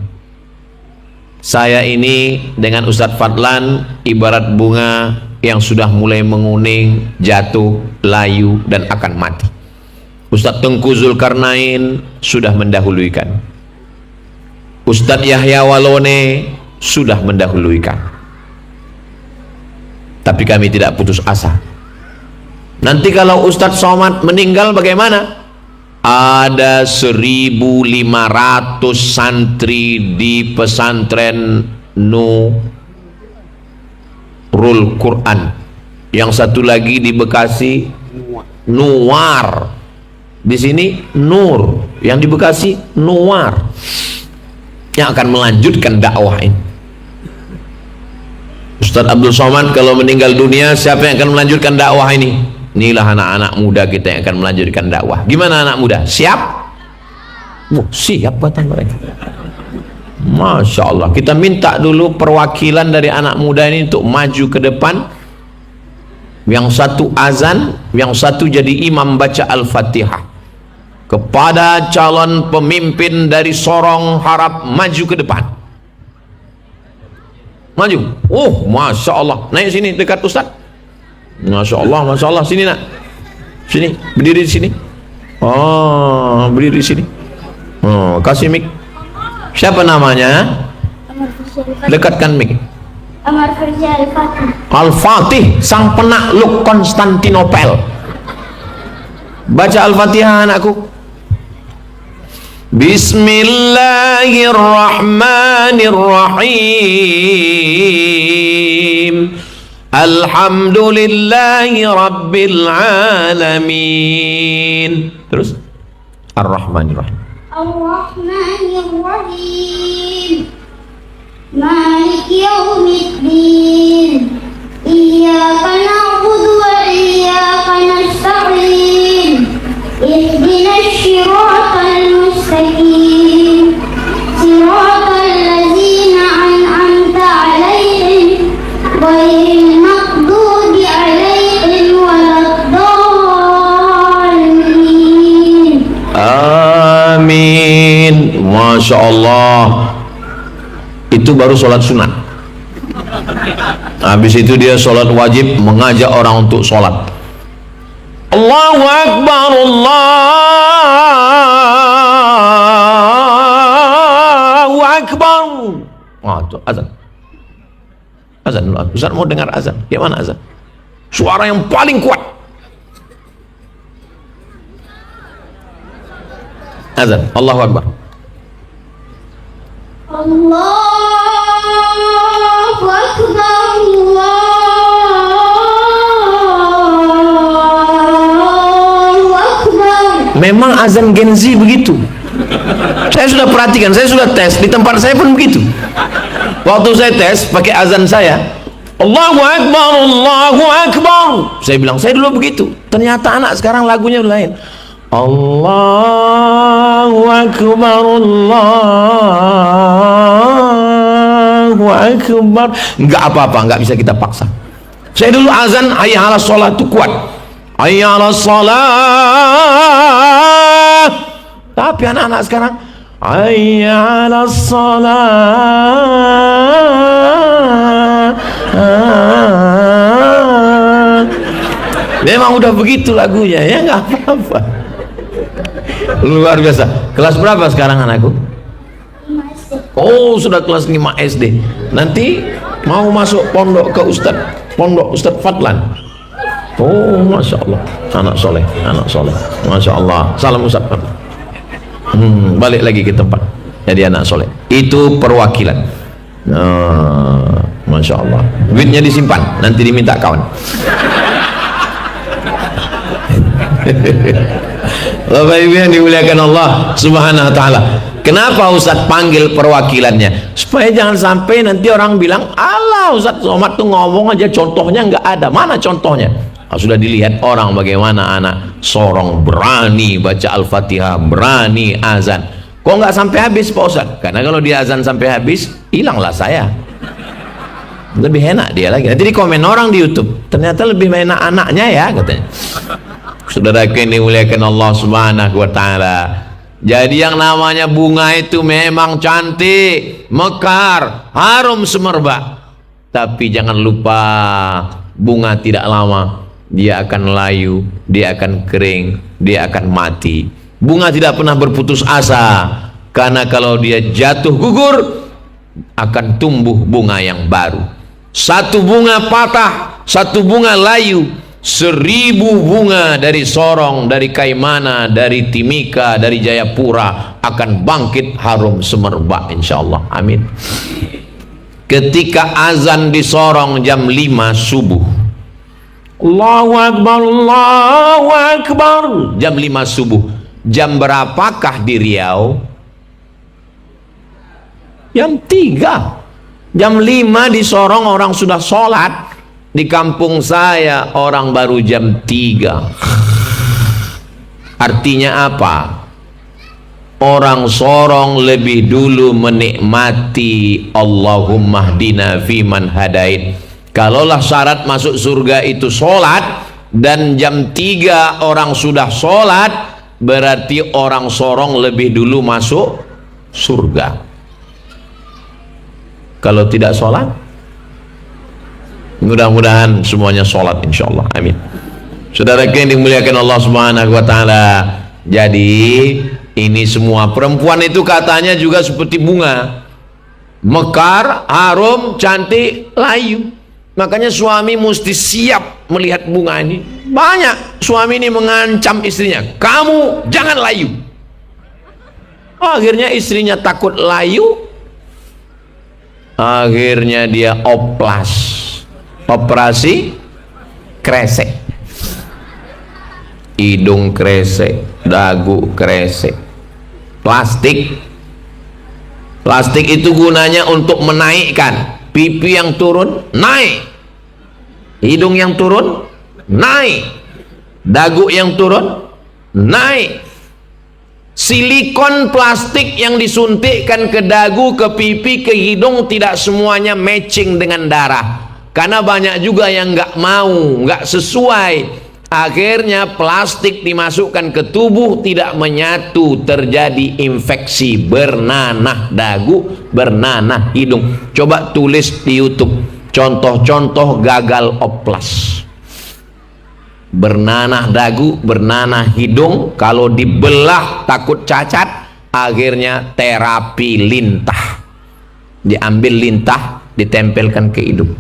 Saya ini dengan Ustadz Fadlan ibarat bunga yang sudah mulai menguning, jatuh, layu, dan akan mati. Ustadz Tengku Zulkarnain sudah mendahuluikan. Ustadz Yahya Walone sudah mendahuluikan. Tapi kami tidak putus asa. Nanti kalau Ustadz Somad meninggal bagaimana? Ada 1.500 santri di pesantren Nurul Quran. Yang satu lagi di Bekasi Nuwar. Di sini Nur, yang di Bekasi Nuwar, yang akan melanjutkan dakwah ini. Ustadz Abdul Somad kalau meninggal dunia, siapa yang akan melanjutkan dakwah ini? Inilah anak-anak muda kita yang akan melanjutkan dakwah. Gimana anak muda? Siap? Siap kata mereka. Masya Allah. Kita minta dulu perwakilan dari anak muda ini untuk maju ke depan. Yang satu azan, yang satu jadi imam baca Al-Fatihah. Kepada calon pemimpin dari Sorong harap maju ke depan. Maju. Masya Allah. Naik sini dekat Ustaz. Masya Allah, Masya Allah. Sini nak. Sini, berdiri di sini. Berdiri di sini. Kasih mic. Siapa namanya? Dekatkan mic. Amar Firza Al-Fatih. Al-Fatih, sang penakluk Konstantinopel. Baca Al-Fatihah anakku. Bismillahirrahmanirrahim. Alhamdulillahi Rabbil Alamin. Terus Ar-Rahmanir-Rahim. Ar-Rahmanir-Rahim. Malik Yaumiddin. Iyyaka na'budu wa iyyaka nasta'in. Ihdinas siratal mustaqim. Siratal ladzina an'amta 'alaihim ghairil maghdubi 'alaihim waladdallin. Amin. Masya Allah. Itu baru sholat sunat. Habis itu dia sholat wajib, mengajak orang untuk sholat. Allahu Akbar, Allahu Akbar. Itu azan. Azan dulu. Ustaz mau dengar azan. Gimana azan? Suara yang paling kuat. Azan. Allahu Akbar. Allahu Akbar, Allahu Akbar. Memang azan Gen Z begitu. Saya sudah perhatikan, saya sudah tes, di tempat saya pun begitu. Waktu saya tes pakai azan saya, Allahu Akbar, Allahu Akbar. Saya bilang, saya dulu begitu. Ternyata anak sekarang lagunya lain. Allahu Akbar, Allahu Akbar. Enggak apa-apa, enggak bisa kita paksa. Saya dulu azan hayya 'alas shalah itu kuat. Hayya 'alas shalah. Tapi anak-anak sekarang hayya 'alas shalah. Memang udah begitu lagunya, ya enggak apa-apa. Luar biasa. Kelas berapa sekarang anakku? Oh, sudah kelas 5 SD. Nanti mau masuk pondok ke pondok Ustadz Fadlan. Oh, Masya Allah, anak soleh, Masya Allah. Salam Ustadz Fadlan. Balik lagi ke tempat. Jadi anak soleh. Itu perwakilan. Masya Allah. Duitnya disimpan, nanti diminta kawan. Bapak Ibu yang dimuliakan Allah Subhanahu wa taala. Kenapa Ustaz panggil perwakilannya? Supaya jangan sampai nanti orang bilang, "Alah, Ustaz Somad tuh ngomong aja, contohnya nggak ada." Mana contohnya? Sudah dilihat orang bagaimana anak sorong berani baca Al-Fatihah, berani azan. Kok nggak sampai habis Pak Ustaz? Karena kalau dia azan sampai habis, hilanglah saya. Lebih enak dia lagi. Nanti di komen orang di YouTube, ternyata lebih enak anaknya ya katanya. Saudara yang dimuliakan Allah Subhanahu wa taala. Jadi yang namanya bunga itu memang cantik, mekar, harum semerbak. Tapi jangan lupa, bunga tidak lama, dia akan layu, dia akan kering, dia akan mati. Bunga tidak pernah berputus asa, karena kalau dia jatuh gugur, akan tumbuh bunga yang baru. Satu bunga patah, satu bunga layu, 1000 bunga dari Sorong, dari Kaimana, dari Timika, dari Jayapura akan bangkit harum semerbak insyaallah. Amin. Ketika azan di Sorong jam 5 subuh, Allahu Akbar, Allahu Akbar, jam 5 subuh. Jam berapakah di Riau? Jam 3. Jam 5 di Sorong orang sudah sholat. Di kampung saya orang baru jam 3. Artinya apa? Orang Sorong lebih dulu menikmati Allahumma hdina fiman hadait. Kalaulah syarat masuk surga itu sholat, dan jam 3 orang sudah sholat, berarti orang Sorong lebih dulu masuk surga. Kalau tidak sholat, mudah-mudahan semuanya sholat insyaallah. Amin. Saudara yang dimuliakan Allah Subhanahu wa taala. Jadi ini semua perempuan itu katanya juga seperti bunga, mekar, harum, cantik, layu. Makanya suami mesti siap melihat bunga ini. Banyak suami ini mengancam istrinya, "Kamu jangan layu." Akhirnya istrinya takut layu, akhirnya dia oplas. Operasi kresek. Hidung kresek, dagu kresek. Plastik. Plastik itu gunanya untuk menaikkan. Pipi yang turun, naik. Hidung yang turun, naik. Dagu yang turun, naik. Silikon plastik yang disuntikkan ke dagu, ke pipi, ke hidung tidak semuanya matching dengan darah. Karena banyak juga yang nggak mau, nggak sesuai. Akhirnya plastik dimasukkan ke tubuh tidak menyatu, terjadi infeksi, bernanah dagu, bernanah hidung. Coba tulis di YouTube contoh-contoh gagal oplas. Bernanah dagu, bernanah hidung, kalau dibelah takut cacat, akhirnya terapi lintah. Diambil lintah, ditempelkan ke hidung.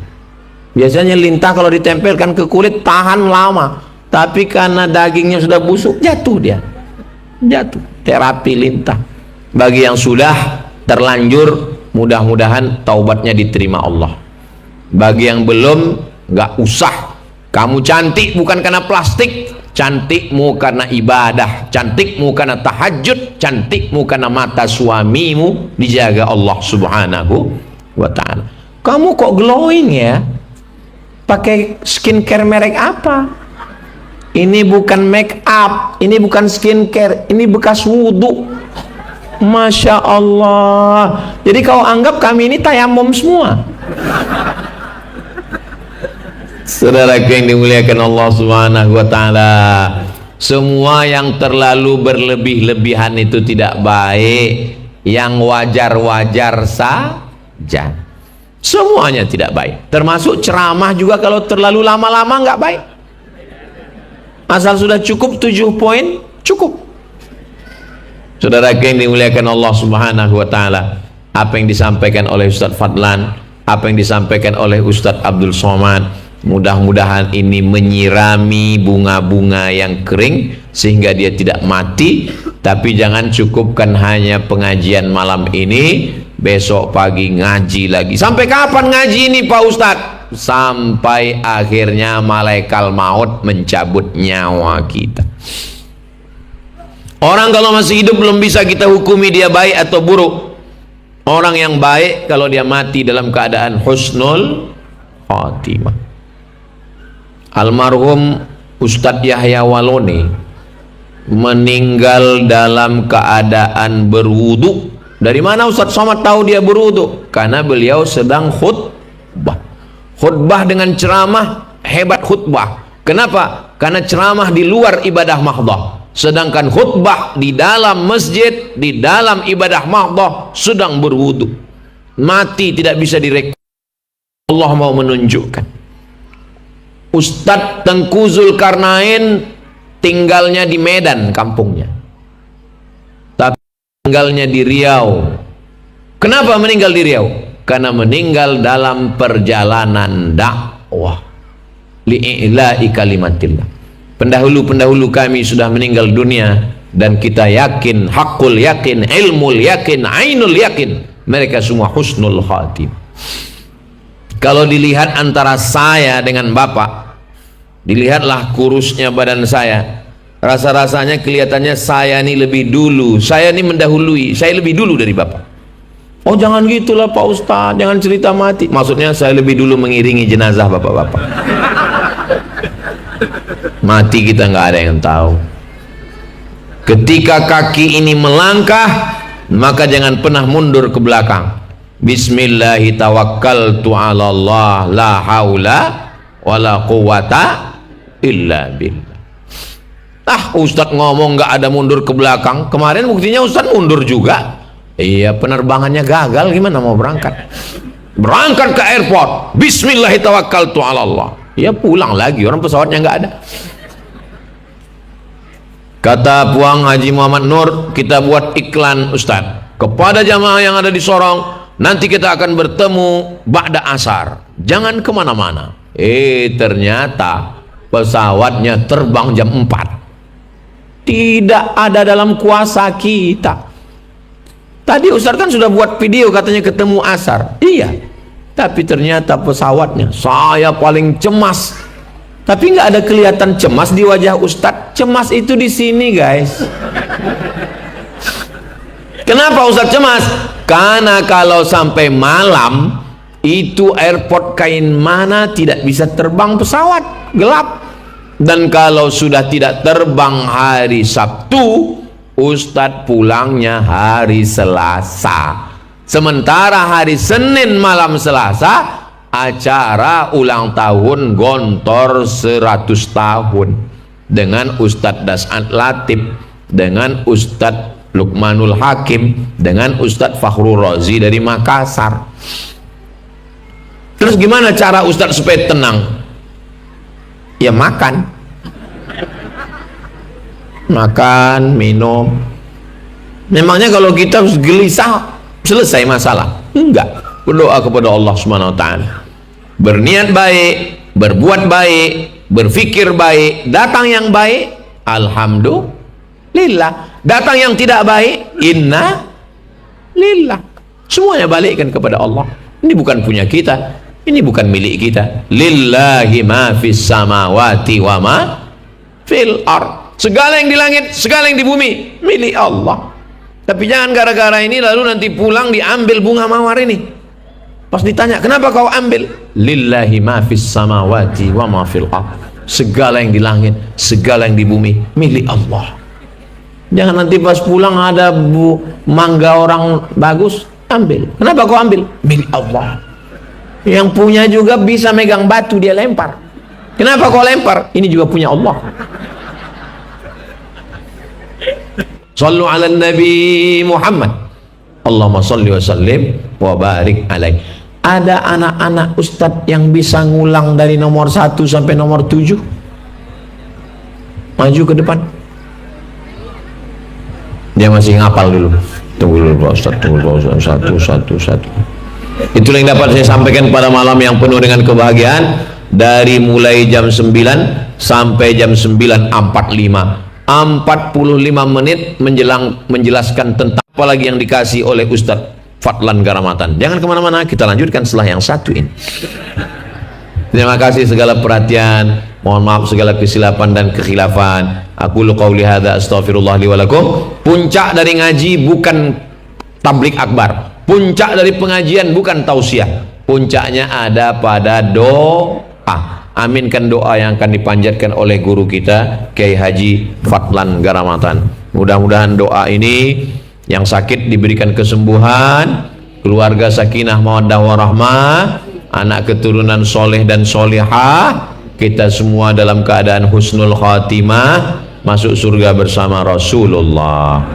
Biasanya lintah kalau ditempelkan ke kulit tahan lama, tapi karena dagingnya sudah busuk, jatuh dia. Jatuh. Terapi lintah. Bagi yang sudah terlanjur, mudah-mudahan taubatnya diterima Allah. Bagi yang belum, nggak usah. Kamu cantik bukan karena plastik, cantikmu karena ibadah, cantikmu karena tahajud, cantikmu karena mata suamimu dijaga Allah subhanahu wa ta'ala. Kamu kok glowing ya? Pakai skincare merek apa? Ini bukan make up, ini bukan skincare, ini bekas wudhu. Masya Allah. Jadi kau anggap kami ini tayamum semua. Saudaraku yang dimuliakan Allah subhanahu wa ta'ala, semua yang terlalu berlebih-lebihan itu tidak baik. Yang wajar-wajar saja, semuanya tidak baik. Termasuk ceramah juga, kalau terlalu lama-lama nggak baik. Asal sudah cukup 7 poin, cukup. Saudaraku yang dimuliakan Allah subhanahu wa ta'ala, apa yang disampaikan oleh Ustaz Fadlan, apa yang disampaikan oleh Ustaz Abdul Somad, mudah-mudahan ini menyirami bunga-bunga yang kering sehingga dia tidak mati. Tapi jangan cukupkan hanya pengajian malam ini, besok pagi ngaji lagi. Sampai kapan ngaji ini Pak Ustadz? Sampai akhirnya malaikat maut mencabut nyawa kita. Orang kalau masih hidup belum bisa kita hukumi dia baik atau buruk. Orang yang baik kalau dia mati dalam keadaan husnul khatimah. Almarhum Ustadz Yahya Waloni meninggal dalam keadaan berwudu. Dari mana Ustadz Somad tahu dia berwudu? Karena beliau sedang khutbah. Khutbah dengan ceramah, hebat khutbah. Kenapa? Karena ceramah di luar ibadah mahdoh, sedangkan khutbah di dalam masjid, di dalam ibadah mahdoh sedang berwudu. Mati tidak bisa direkam. Allah mau menunjukkan. Ustadz Tengku Zulkarnain tinggalnya di Medan kampungnya, tapi tinggalnya di Riau. Kenapa meninggal di Riau? Karena meninggal dalam perjalanan dakwah li'ila'i kalimatillah. Pendahulu-pendahulu kami sudah meninggal dunia dan kita yakin, hakul yakin, ilmul yakin, ainul yakin, mereka semua husnul khatim. Kalau dilihat antara saya dengan Bapak, dilihatlah kurusnya badan saya, rasa-rasanya kelihatannya saya ini lebih dulu, saya ini mendahului, saya lebih dulu dari Bapak. Oh jangan gitulah Pak Ustadz, jangan cerita mati. Maksudnya saya lebih dulu mengiringi jenazah bapak-bapak. Mati kita nggak ada yang tahu. Ketika kaki ini melangkah, maka jangan pernah mundur ke belakang. Bismillahi tawakkaltu ala Allah, la haula wala quwata illa billah. Ustadz ngomong nggak ada mundur ke belakang. Kemarin buktinya Ustadz mundur juga. Iya, penerbangannya gagal, gimana mau berangkat? Berangkat ke airport, Bismillahi tawakkaltu ala Allah. Ya pulang lagi, orang pesawatnya nggak ada. Kata Puang Haji Muhammad Nur, kita buat iklan Ustadz kepada jamaah yang ada di Sorong. Nanti kita akan bertemu ba'da asar, jangan kemana-mana. Ternyata pesawatnya terbang jam 4. Tidak ada dalam kuasa kita. Tadi Ustadz kan sudah buat video katanya ketemu asar. Iya, Tapi ternyata pesawatnya, saya paling cemas. Tapi nggak ada kelihatan cemas di wajah Ustadz. Cemas itu di sini, guys. Kenapa Ustadz cemas? Karena kalau sampai malam itu airport Kain Mana tidak bisa terbang pesawat, gelap. Dan kalau sudah tidak terbang hari Sabtu, Ustadz pulangnya hari Selasa. Sementara hari Senin malam Selasa acara ulang tahun Gontor 100 tahun dengan Ustadz Das'an Latif, dengan Ustadz Lukmanul Hakim, dengan Ustadz Fakhrul Razi dari Makassar. Terus gimana cara Ustadz supaya tenang? Ya makan, minum. Memangnya kalau kita gelisah selesai masalah? Enggak. Berdoa kepada Allah Subhanahu wa taala, berniat baik, berbuat baik, berfikir baik, datang yang baik, alhamdulillah. Datang yang tidak baik, inna lillah. Semuanya balikkan kepada Allah. Ini bukan punya kita, ini bukan milik kita. Lillahi ma fis samawati wa ma fil ard. Segala yang di langit, segala yang di bumi milik Allah. Tapi jangan gara-gara ini lalu nanti pulang diambil bunga mawar ini. Pas ditanya, kenapa kau ambil? Lillahi ma fis samawati wa ma fil ard. Segala yang di langit, segala yang di bumi milik Allah. Jangan nanti pas pulang ada mangga orang bagus, ambil. Kenapa kau ambil? Milik Allah. Yang punya juga bisa megang batu, dia lempar. Kenapa kau lempar? Ini juga punya Allah. Sallu ala Nabi Muhammad. Allahumma salli wa sallim wa barik alaih. Ada anak-anak ustadz yang bisa ngulang dari nomor 1 sampai nomor 7. Maju ke depan. Dia masih ngapal dulu. Tunggu dulu Pak Ustadz, tunggu Pak Ustadz. Satu. Itulah yang dapat saya sampaikan pada malam yang penuh dengan kebahagiaan. Dari mulai jam 9 sampai jam 9.45, 45 menit menjelaskan tentang apa lagi yang dikasih oleh Ustadz Fadlan Garamatan. Jangan kemana-mana, kita lanjutkan setelah yang satu ini. Terima kasih segala perhatian, mohon maaf segala kesilapan dan kekhilafan. Aku qauli hadza astaghfirullah li wa lakum. Puncak dari ngaji bukan tablik akbar, puncak dari pengajian bukan tausiah, puncaknya ada pada doa. Aminkan doa yang akan dipanjatkan oleh guru kita Kiai Haji Fadlan Garamatan. Mudah-mudahan doa ini yang sakit diberikan kesembuhan, keluarga sakinah mawaddah warahmah, anak keturunan soleh dan solihah, kita semua dalam keadaan husnul khatimah, masuk surga bersama Rasulullah.